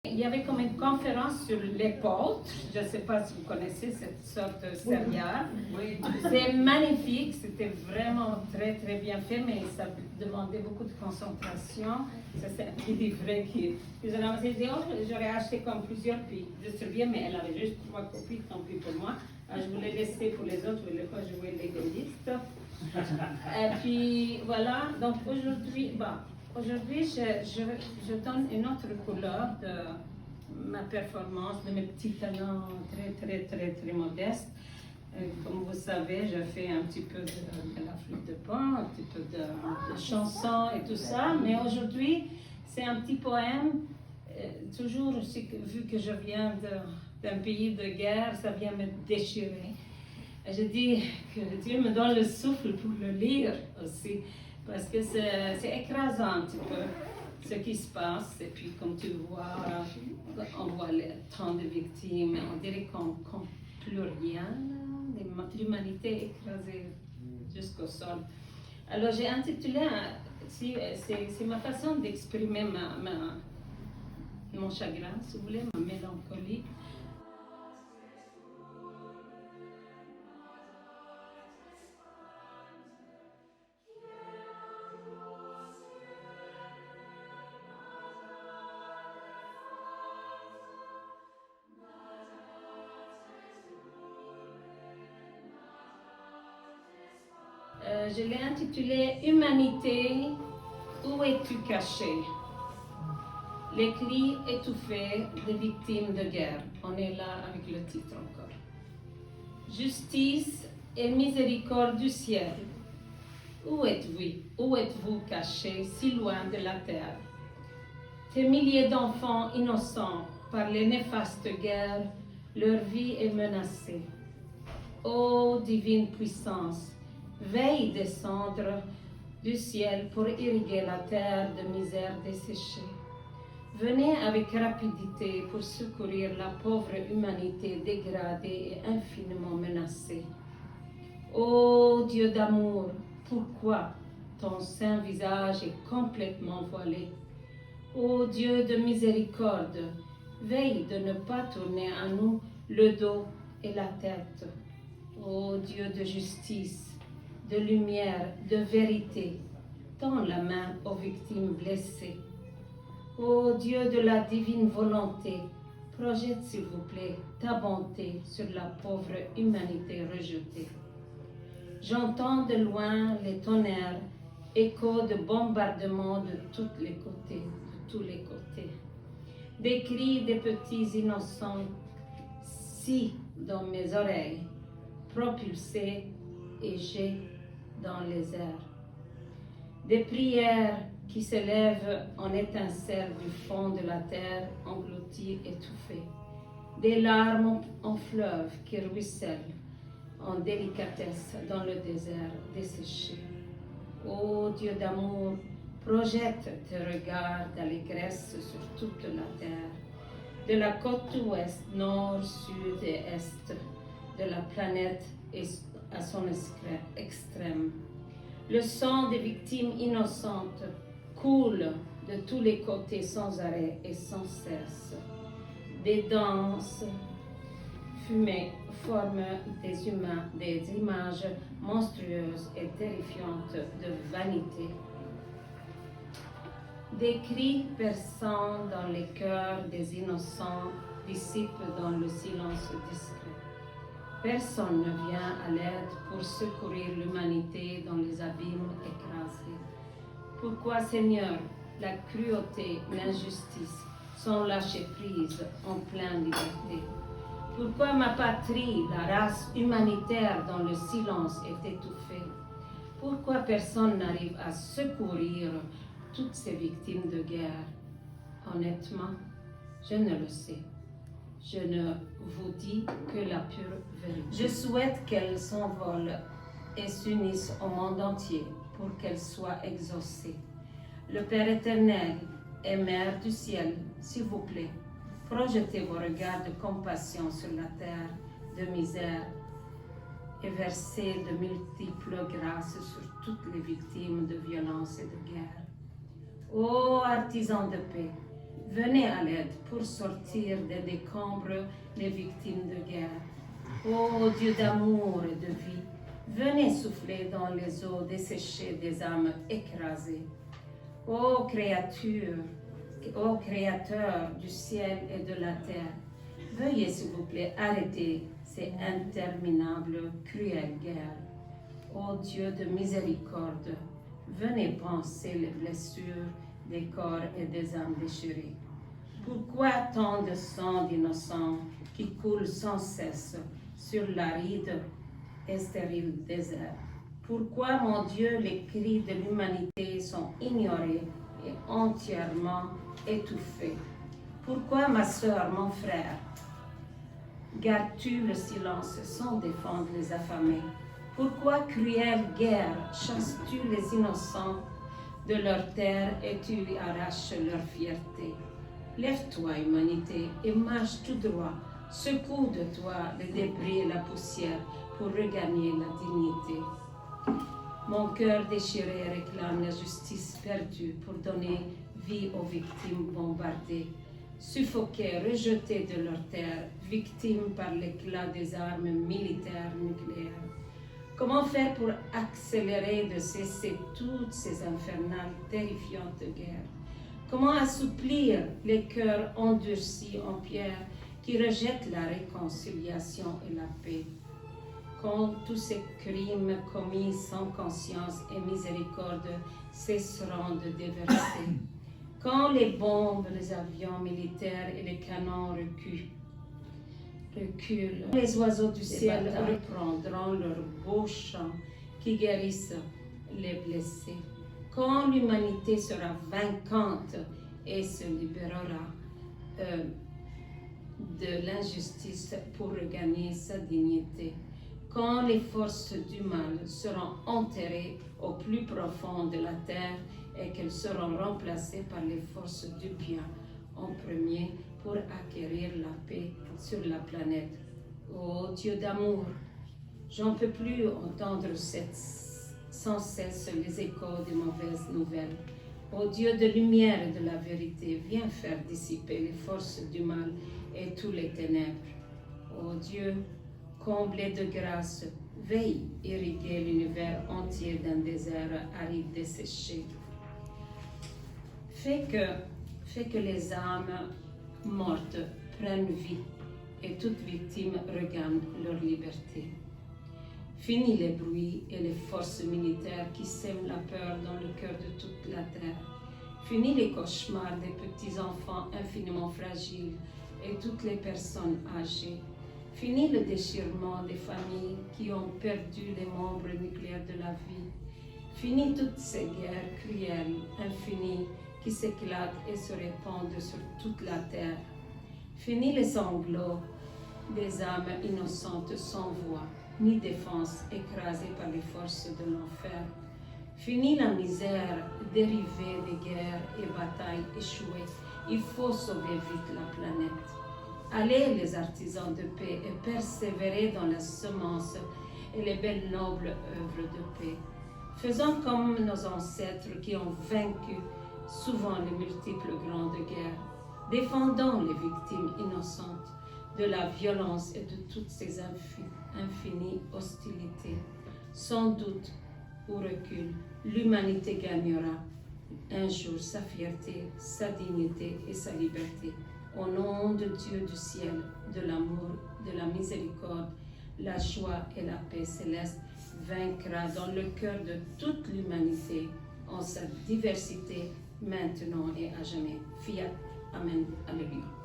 Il y avait comme une conférence sur l'épeautre. Je ne sais pas si vous connaissez cette sorte de céréale. Oui. C'est magnifique, c'était vraiment très très bien fait, mais ça demandait beaucoup de concentration. Ça, c'est un petit livret qui je l'ai dit, oh, j'aurais acheté comme plusieurs, puis je sais bien, mais elle avait juste 3 copies, tant pis pour moi. Alors, je voulais laisser pour les autres, je voulais pas jouer l'égoïste. Et puis voilà, donc aujourd'hui, je donne une autre couleur de ma performance, de mes petits talents très modestes. Comme vous savez, je fais un petit peu de la flûte de pan, un petit peu de chansons et tout ça, mais aujourd'hui, c'est un petit poème. Toujours, vu que je viens d'un pays de guerre, ça vient me déchirer. Je dis que Dieu me donne le souffle pour le lire aussi, parce que c'est écrasant un petit peu ce qui se passe. Et puis, comme tu vois, on voit tant de victimes, on dirait qu'on ne compte plus rien, l'humanité écrasée jusqu'au sol. Alors, j'ai intitulé, c'est ma façon d'exprimer mon chagrin, si vous voulez, ma mélancolie. Je l'ai intitulé Humanité, où es-tu caché? Les cris étouffés des victimes de guerre. On est là avec le titre encore. Justice et miséricorde du ciel. Où êtes-vous cachés si loin de la terre? Tes milliers d'enfants innocents, par les néfastes guerres, leur vie est menacée. Ô divine puissance, veille descendre du ciel pour irriguer la terre de misère desséchée. Venez avec rapidité pour secourir la pauvre humanité dégradée et infiniment menacée. Ô Dieu d'amour, pourquoi ton saint visage est complètement voilé? Ô Dieu de miséricorde, veille de ne pas tourner à nous le dos et la tête. Ô Dieu de justice, de lumière, de vérité, tends la main aux victimes blessées. Ô Dieu de la divine volonté, projette s'il vous plaît ta bonté sur la pauvre humanité rejetée. J'entends de loin les tonnerres, échos de bombardements de tous les côtés. Des cris des petits innocents, si dans mes oreilles, propulsés et j'ai dans les airs. Des prières qui s'élèvent en étincelles du fond de la terre engloutie, étouffée. Des larmes en fleuve qui ruissellent en délicatesse dans le désert desséché. Ô Dieu d'amour, projette tes regards d'allégresse sur toute la terre, de la côte ouest, nord, sud et est, de la planète à son extrême. Le sang des victimes innocentes coule de tous les côtés sans arrêt et sans cesse. Des danses fumées forment des images monstrueuses et terrifiantes de vanité. Des cris perçants dans les cœurs des innocents dissipent dans le silence discret. Personne ne vient à l'aide pour secourir l'humanité dans les abîmes écrasés. Pourquoi, Seigneur, la cruauté, l'injustice sont lâchées prises en pleine liberté? Pourquoi ma patrie, la race humanitaire dans le silence est étouffée? Pourquoi personne n'arrive à secourir toutes ces victimes de guerre? Honnêtement, je ne le sais. Je ne vous dis que la pure vérité. Je souhaite qu'elles s'envolent et s'unissent au monde entier pour qu'elles soient exaucées. Le Père éternel et Mère du ciel, s'il vous plaît, projetez vos regards de compassion sur la terre de misère et versez de multiples grâces sur toutes les victimes de violence et de guerre. Ô artisans de paix, Venez à l'aide pour sortir des décombres les victimes de guerre. Ô Dieu d'amour et de vie, venez souffler dans les eaux desséchées des âmes écrasées. Ô Créateur du ciel et de la terre, veuillez s'il vous plaît arrêter ces interminables, cruelles guerres. Ô Dieu de miséricorde, venez panser les blessures des corps et des âmes déchirées. Pourquoi tant de sang d'innocents qui coule sans cesse sur l'aride et stérile désert? Pourquoi, mon Dieu, les cris de l'humanité sont ignorés et entièrement étouffés? Pourquoi, ma sœur, mon frère, gardes-tu le silence sans défendre les affamés? Pourquoi, cruelle guerre, chasses-tu les innocents de leur terre et tu arraches leur fierté? Lève-toi, humanité, et marche tout droit. Secoue de toi les débris et la poussière pour regagner la dignité. Mon cœur déchiré réclame la justice perdue pour donner vie aux victimes bombardées, suffoquées, rejetées de leur terre, victimes par l'éclat des armes militaires nucléaires. Comment faire pour accélérer de cesser toutes ces infernales, terrifiantes guerres? Comment assouplir les cœurs endurcis en pierre qui rejettent la réconciliation et la paix? Quand tous ces crimes commis sans conscience et miséricorde cesseront de déverser, quand les bombes, les avions militaires et les canons reculent, les oiseaux du ciel reprendront leur beau chant qui guérissent les blessés. Quand l'humanité sera vaincante et se libérera de l'injustice pour regagner sa dignité. Quand les forces du mal seront enterrées au plus profond de la terre et qu'elles seront remplacées par les forces du bien en premier pour acquérir la paix sur la planète. Ô Dieu d'amour, j'en peux plus entendre sans cesse les échos des mauvaises nouvelles. Ô Dieu de lumière et de la vérité, viens faire dissiper les forces du mal et tous les ténèbres. Ô Dieu, comblé de grâce, veille irriguer l'univers entier d'un désert aride desséché. Fais que les âmes mortes prennent vie et toute victime regagne leur liberté. Finis les bruits et les forces militaires qui sèment la peur dans le cœur de toute la terre. Finis les cauchemars des petits-enfants infiniment fragiles et toutes les personnes âgées. Finis le déchirement des familles qui ont perdu les membres nucléaires de la vie. Finis toutes ces guerres cruelles, infinies, qui s'éclatent et se répandent sur toute la terre. Finis les sanglots des âmes innocentes sans voix ni défense, écrasées par les forces de l'enfer. Finis la misère dérivée des guerres et batailles échouées. Il faut sauver vite la planète. Allez les artisans de paix et persévérez dans la semence et les belles nobles œuvres de paix. Faisons comme nos ancêtres qui ont vaincu souvent les multiples grandes guerres. Défendons les victimes innocentes de la violence et de toutes ces infinies hostilités. Sans doute ou recul, l'humanité gagnera un jour sa fierté, sa dignité et sa liberté. Au nom de Dieu du ciel, de l'amour, de la miséricorde, la joie et la paix céleste vaincra dans le cœur de toute l'humanité en sa diversité, maintenant et à jamais. Fiat. Amen. Alléluia.